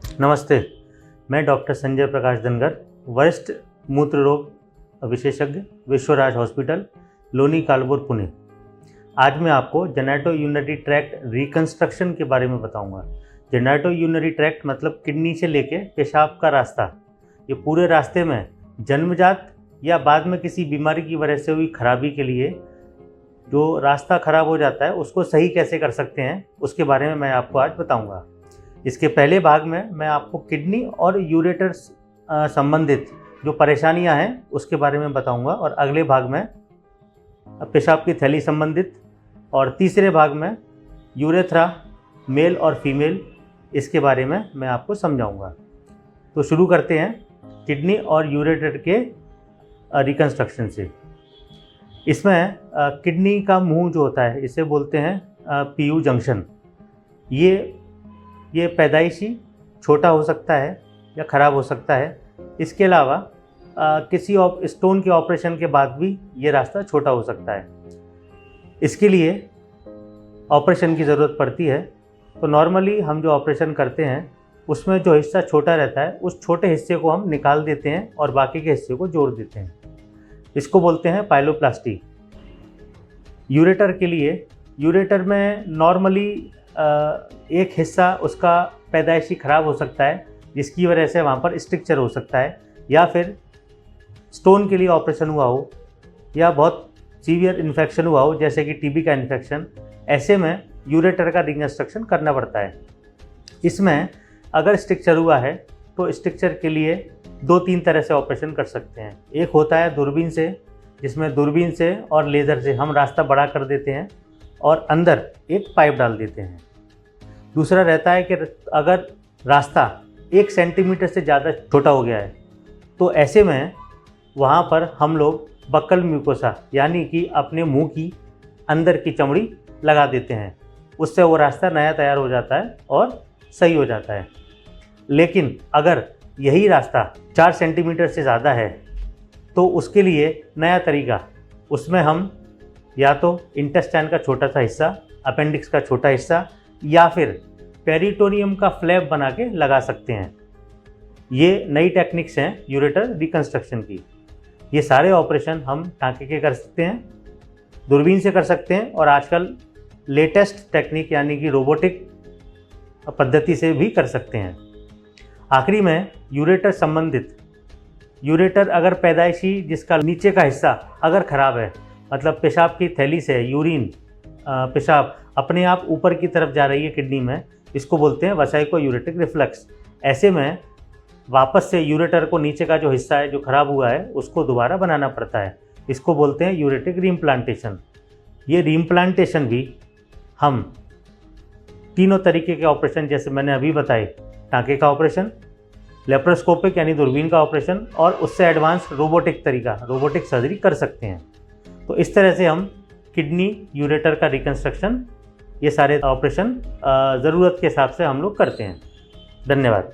नमस्ते, मैं डॉक्टर संजय प्रकाश धनगर, वरिष्ठ मूत्र रोग विशेषज्ञ, विश्वराज हॉस्पिटल, लोनी कालपुर, पुणे। आज मैं आपको जेनेटो यूरिनरी ट्रैक्ट रिकंस्ट्रक्शन के बारे में बताऊंगा। जेनेटो यूरिनरी ट्रैक्ट मतलब किडनी से लेके पेशाब का रास्ता। ये पूरे रास्ते में जन्मजात या बाद में किसी बीमारी की वजह से हुई खराबी के लिए जो रास्ता खराब हो जाता है उसको सही कैसे कर सकते हैं, उसके बारे में मैं आपको आज बताऊंगा। इसके पहले भाग में मैं आपको किडनी और यूरेटर संबंधित जो परेशानियां हैं उसके बारे में बताऊंगा, और अगले भाग में पेशाब की थैली संबंधित, और तीसरे भाग में यूरेथ्रा मेल और फीमेल, इसके बारे में मैं आपको समझाऊंगा। तो शुरू करते हैं किडनी और यूरेटर के रिकंस्ट्रक्शन से। इसमें किडनी का मुंह जो होता है इसे बोलते हैं पीयू जंक्शन। ये पैदाइशी छोटा हो सकता है या ख़राब हो सकता है। इसके अलावा किसी स्टोन के ऑपरेशन के बाद भी ये रास्ता छोटा हो सकता है। इसके लिए ऑपरेशन की ज़रूरत पड़ती है। तो नॉर्मली हम जो ऑपरेशन करते हैं उसमें जो हिस्सा छोटा रहता है उस छोटे हिस्से को हम निकाल देते हैं और बाकी के हिस्से को जोड़ देते हैं। इसको बोलते हैं पाइलोप्लास्टी। यूरेटर के लिए, यूरेटर में नॉर्मली एक हिस्सा उसका पैदाइशी ख़राब हो सकता है जिसकी वजह से वहाँ पर स्ट्रक्चर हो सकता है, या फिर स्टोन के लिए ऑपरेशन हुआ हो, या बहुत सीवियर इन्फेक्शन हुआ हो जैसे कि टीबी का इन्फेक्शन। ऐसे में यूरेटर का रिकंस्ट्रक्शन करना पड़ता है। इसमें अगर स्ट्रक्चर हुआ है तो स्ट्रक्चर के लिए 2-3 तरह से ऑपरेशन कर सकते हैं। एक होता है दूरबीन से, जिसमें दूरबीन से और लेज़र से हम रास्ता बड़ा कर देते हैं और अंदर एक पाइप डाल देते हैं। दूसरा रहता है कि अगर रास्ता 1 सेंटीमीटर से ज़्यादा छोटा हो गया है तो ऐसे में वहाँ पर हम लोग बक्कल म्यूकोसा यानी कि अपने मुंह की अंदर की चमड़ी लगा देते हैं। उससे वो रास्ता नया तैयार हो जाता है और सही हो जाता है। लेकिन अगर यही रास्ता 4 सेंटीमीटर से ज़्यादा है तो उसके लिए नया तरीका, उसमें हम या तो इंटेस्टाइन का छोटा सा हिस्सा, अपेंडिक्स का छोटा हिस्सा, या फिर पेरिटोनियम का फ्लैप बना के लगा सकते हैं। ये नई टेक्निक्स हैं यूरेटर रिकंस्ट्रक्शन की। ये सारे ऑपरेशन हम टाँके के कर सकते हैं, दूरबीन से कर सकते हैं, और आजकल लेटेस्ट टेक्निक यानी कि रोबोटिक पद्धति से भी कर सकते हैं। आखिरी में यूरेटर संबंधित, यूरेटर अगर पैदाइशी जिसका नीचे का हिस्सा अगर ख़राब है, मतलब पेशाब की थैली से यूरिन पेशाब अपने आप ऊपर की तरफ जा रही है किडनी में, इसको बोलते हैं वसाइको यूरेटिक रिफ्लक्स। ऐसे में वापस से यूरेटर को नीचे का जो हिस्सा है जो ख़राब हुआ है उसको दोबारा बनाना पड़ता है। इसको बोलते हैं यूरेटिक रीइम्प्लांटेशन। ये रीइम्प्लांटेशन भी हम 3 तरीके के ऑपरेशन, जैसे मैंने अभी बताए, टाँके का ऑपरेशन, लेप्रोस्कोपिक यानी दूरबीन का ऑपरेशन, और उससे एडवांस रोबोटिक तरीका, रोबोटिक सर्जरी कर सकते हैं। तो इस तरह से हम किडनी यूरेटर का रिकंस्ट्रक्शन, ये सारे ऑपरेशन ज़रूरत के हिसाब से हम लोग करते हैं। धन्यवाद।